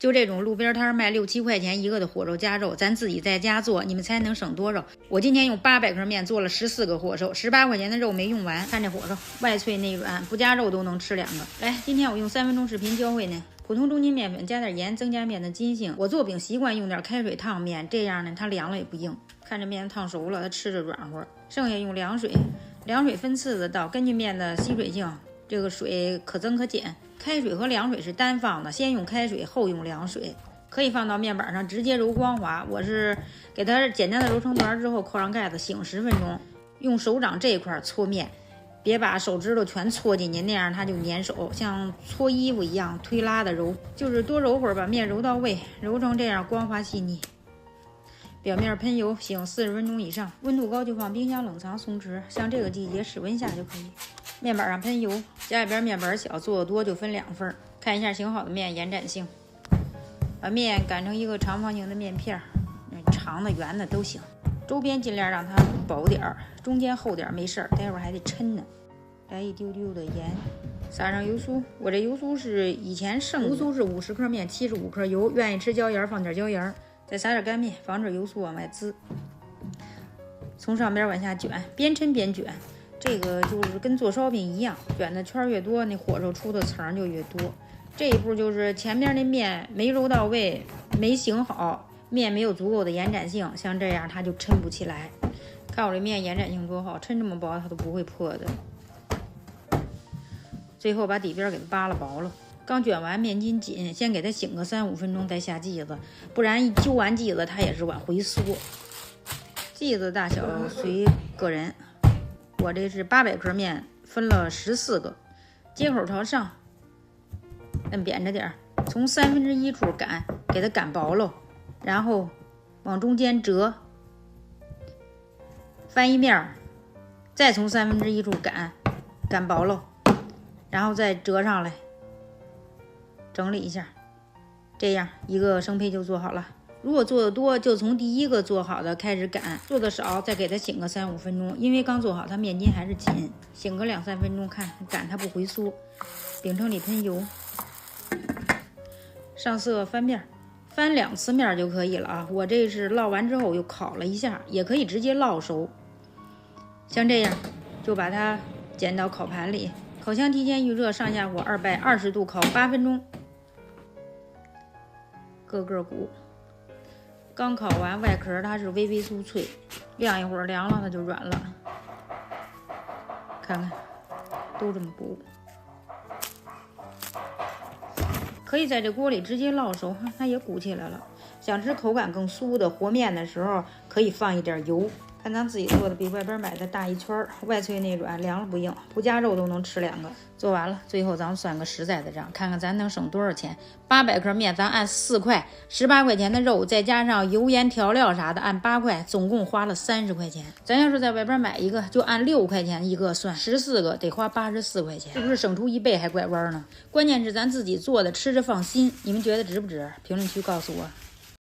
就这种路边摊卖6、7块钱一个的火肉夹肉，咱自己在家做，你们猜能省多少？我今天用800克面做了14个火烧，18块钱的肉没用完。看这火烧，外脆内软，不加肉都能吃2个。来，今天我用3分钟视频教会呢。普通中筋面粉加点盐，增加面的筋性。我做饼习惯用点开水烫面，这样呢它凉了也不硬。看这面烫熟了，它吃着软和。剩下用凉水，凉水分次的倒，根据面的吸水性，这个水可增可减。开水和凉水是单放的，先用开水，后用凉水。可以放到面板上直接揉光滑。我是给它简单的揉成团之后，扣上盖子醒10分钟。用手掌这一块搓面，别把手指头全搓进去，那样它就粘手，像搓衣服一样推拉的揉，就是多揉会儿，把面揉到位，揉成这样光滑细腻。表面喷油，醒40分钟以上，温度高就放冰箱冷藏松弛，像这个季节室温下就可以。面板上喷油，家里边面板小，做的多就分2份。看一下醒好的面延展性，把面擀成一个长方形的面片，长的圆的都行，周边尽量让它薄点儿，中间厚点没事儿，待会儿还得抻呢。来一丢丢的盐，撒上油酥，我这油酥是以前剩的，油酥是50克面75克油，愿意吃椒盐放点椒盐，再撒点干面，防止油酥往外滋。从上边往下卷，边抻边卷，这个就是跟做烧饼一样，卷的圈越多，那火烧出的层就越多。这一步就是前边那面没揉到位，没醒好，面没有足够的延展性，像这样它就抻不起来。看我这面延展性多好，抻这么薄它都不会破的。最后把底边给它扒拉薄了。刚卷完面筋紧，先给它醒个3、5分钟再下剂子，不然一揪完剂子它也是往回缩。剂子大小随个人，我这是800克面分了14个，接口朝上，摁扁着点，从1/3处擀，给它擀薄喽，然后往中间折，翻一面，再从1/3处擀薄喽，然后再折上来，整理一下，这样一个生胚就做好了。如果做的多，就从第一个做好的开始擀，做的少再给它醒个3、5分钟，因为刚做好它面筋还是紧，醒个2、3分钟，看擀它不回缩。饼铛里喷油，上色翻面，翻2次面就可以了啊。我这是烙完之后又烤了一下，也可以直接烙熟。像这样就把它捡到烤盘里，烤箱提前预热，上下火220度烤8分钟，个个鼓。刚烤完外壳它是微微酥脆，晾一会儿凉了它就软了，看看都这么鼓。可以在这锅里直接烙熟，它也鼓起来了。想吃口感更酥的和面的时候，可以放一点油。看咱自己做的比外边买的大1圈，外脆内软，凉了不硬，不加肉都能吃2个。做完了，最后咱们算个实在的账，看看咱能省多少钱。800克面咱按4块，18块钱的肉，再加上油盐调料啥的按8块，总共花了30块钱。咱要是在外边买一个，就按6块钱一个算，14个得花84块钱，是不是省出1倍还拐弯呢？关键是咱自己做的，吃着放心。你们觉得值不值？评论区告诉我。